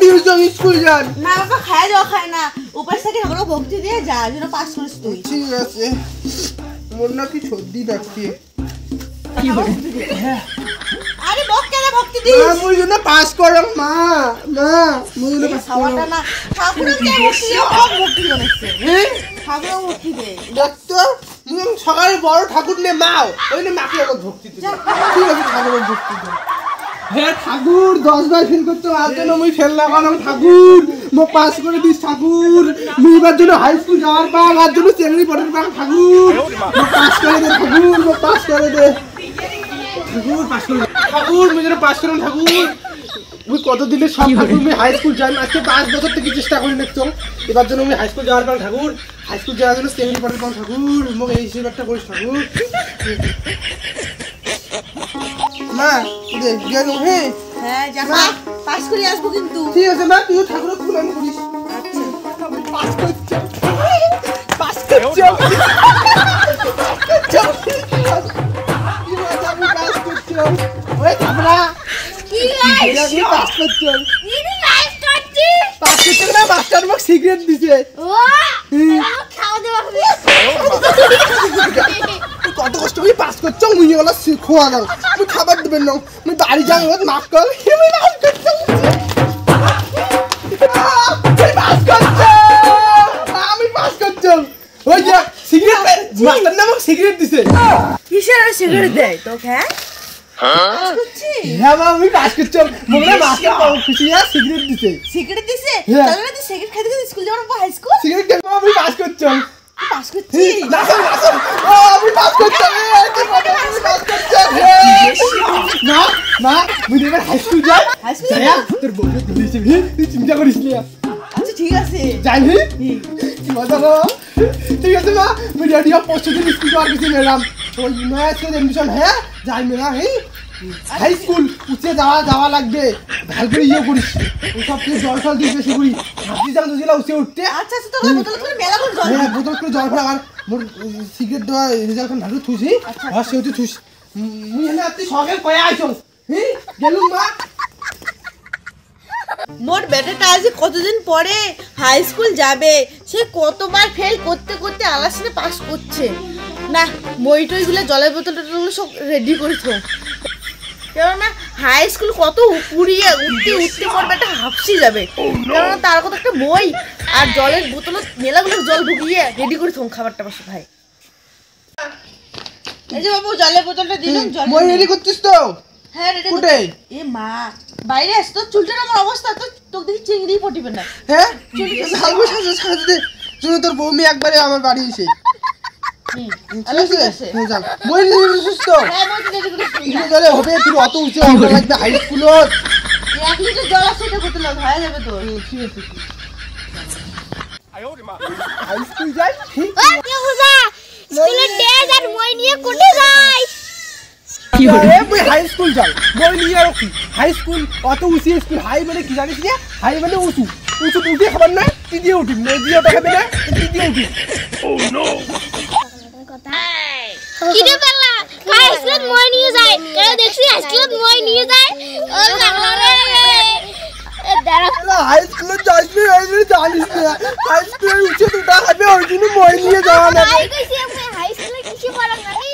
দিয়েছ স্কুল যান না বাবা খায় দাও খায় না উপাস থেকে ঠাকুর ভক্তি দিয়ে যা যেন পাস করিস তুই ঠিক আছে মোর না কি সর্দি লাগছে কি বলে আরে বক কেন ভক্তি দিস মা মুই জন্য পাস করো মা মা মুই জন্য পাস করো না ঠাকুরের কে ভক্তি দিয়ে ভক্তি বানাইছে হ্যাঁ ঠাকুরের ভক্তি দে দেখতো মুই সকালে বড় ঠাকুর নে মাও ওইনে মাকে আমার ভক্তি দিই ঠিক আছে ঠাকুরের ভক্তি দে হে ঠাকুর 10 বার ফেল করতে আজ জন্য মুই ফেল লাগানো ঠাকুর মো পাস করে দিস ঠাকুর মুইবার জন্য হাই স্কুল যাওয়ার পর আজ জন্য চেংড়ি পড়ার পর ঠাকুর মো পাস করে দে ঠাকুর মো পাস করে দে ঠাকুর পাস করে ঠাকুর মুই যেন পাস করুন ঠাকুর মুই কত দিনে সব ঠাকুর মুই হাই স্কুল যাই আজকে 5 বছর থেকে চেষ্টা করি দেখছো এবার জন্য মুই হাই স্কুল যাওয়ার পর ঠাকুর হাই স্কুল যাওয়ার জন্য চেংড়ি পড়ার পর ঠাকুর মো এই সেবাটা করিস ঠাকুর মা দে গেল হে হ্যাঁ যা পাস করে আসবো কিন্তু ঠিক আছে মা তুই ঠাকুরের ফুল আমি করিস আচ্ছা পাস করছ পাস করছ ওই থামরা কি কি পাস করছ কি পাস করছি পাস করছ না মাস্টার মোক সিগারেট দিছে ও খাওয়া দেওয়া হবে কত কষ্ট করে পাস করছ মুই ওলা খোয়া দাও তুমি খাবার দিবেন না মুই বাড়ি যাই মাফ কর আমি পাস করছ আমি পাস করছ ওই যে সিগারেট মাস্টার না মোক সিগারেট দিছে কিসের সিগারেট দেয় তোকে হ্যাঁ করছি হ্যাঁ মা আমি পাস করছ মনে মাস্টার খুশি আর সিগারেট দিছে সিগারেট দিছে তাহলে তুই সিগারেট খাইতে গেছিস স্কুল যাওয়ার পর হাই স্কুল সিগারেট খেয়ে আমি পাস করছ পাস করছিস আমি পাস করছ না মা মুই এবার হাই স্কুল যাই তোর বউ ধরেছে তুই চিন্তা করিস না আচ্ছা ঠিক আছে যাই মজা না ঠিক আছে মা মুই রেডি হব পরশুদিন স্কুল যাওয়ার কিছু মেলাম ওই ম্যাথ এডমিশন হ্যাঁ যাই মেলা হাই স্কুল উঠে যাওয়া লাগবে ভালো করে ইয়ে করিস ওই সব কিছু জল ফল দিয়ে বেশি করি হাতি যান দুজিলা উঠে উঠতে আচ্ছা আচ্ছা তোর বোতল করে মেলা করে জল হ্যাঁ বোতল করে জল ফেলা আর মোর সিগারেট দেওয়া রেজাল্ট খান ভালো থুসি আর সেও থুস মুই এনে আপনি সকাল কয়ে আইছো গেলুম মা মোর বেটাটা আজ কতদিন পরে হাই স্কুল যাবে সে কতবার ফেল করতে করতে আলাসিনে পাস করছে না বইটইগুলো জলের বোতলগুলো সব রেডি করে থো কেননা হাই স্কুল কত উপরিয়ে উঠতে মোর বেটা হাফসি যাবে কেননা তার কত একটা বই আর জলের বোতল মেলাগুলো জল ঢুকিয়ে রেডি করে থো খাবারটা পাশে ভাই এই যে বাবু জলের বোতলটা দিলাম জল মই রেডি করছিস তো হ্যাঁ রেডি কোটে এ মা বাইরে আস তো চুলটার আমার অবস্থা তো তোকে দেখি চিংড়ি পটিবে না হ্যাঁ আমি সাথে শুনে তোর বউ মেয়ে একবারে আমার বাড়ি এসে ঠিক আছে যাও মই রেডি সুস্থ হ্যাঁ মই রেডি করে জলে হবে তুই অত উঁচু হবে লাগবে হাই স্কুলত 1 লিটার জল আছে এটা বোতল হয়ে যাবে তো ঠিক আছে হাই স্কুল যাই ঠিক স্কুলে ডেজ আর মই নিয়ে কোটে যাই কি হরে মই হাই স্কুল যাই মই নিয়ে রাখি হাই স্কুল অত উঁচু স্কুল হাই মানে কি জানিস না হাই মানে উঁচু উঠে খাবার না তুই দিয়ে উঠি মই দিয়ে ওটা খাবে না তুই দিয়ে উঠি ও নো কি রে পাল্লা হাই স্কুল মই নিয়ে যাই এ দেখছি হাই স্কুল মই নিয়ে যাই ও পাল্লা রে দাঁড়া হাই স্কুলে যাইস না জানিস না হাই স্কুলের উঁচু দুটা খাবে ওই জন্য মই নিয়ে যাওয়া না হাই কইছি আমি হাই স্কুলে কিছু পড়া জানি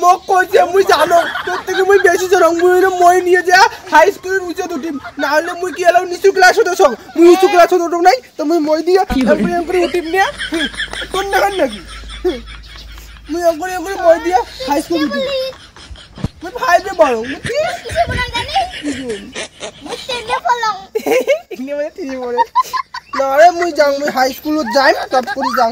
মোক কইছে মুই জানো তোর থেকে মুই বেশি জরং মুই মই নিয়ে যা হাই স্কুলের উঁচু দুটি না হলে মুই কি এলাও নিচু ক্লাস হতে সব মুই নিচু ক্লাস হতে নাই তো মুই মই দিয়ে এম করে উঠিম নিয়া কোন না নাকি মুই এম করে মই দিয়ে হাই স্কুল উঠি মুই ভাইবে বড় মুই কিছু পড়া জানি মুই টেনে পড়লাম ইনে মানে ঠিক বলে না রে মুই যাং মুই হাই স্কুলত যাই তব করে যাং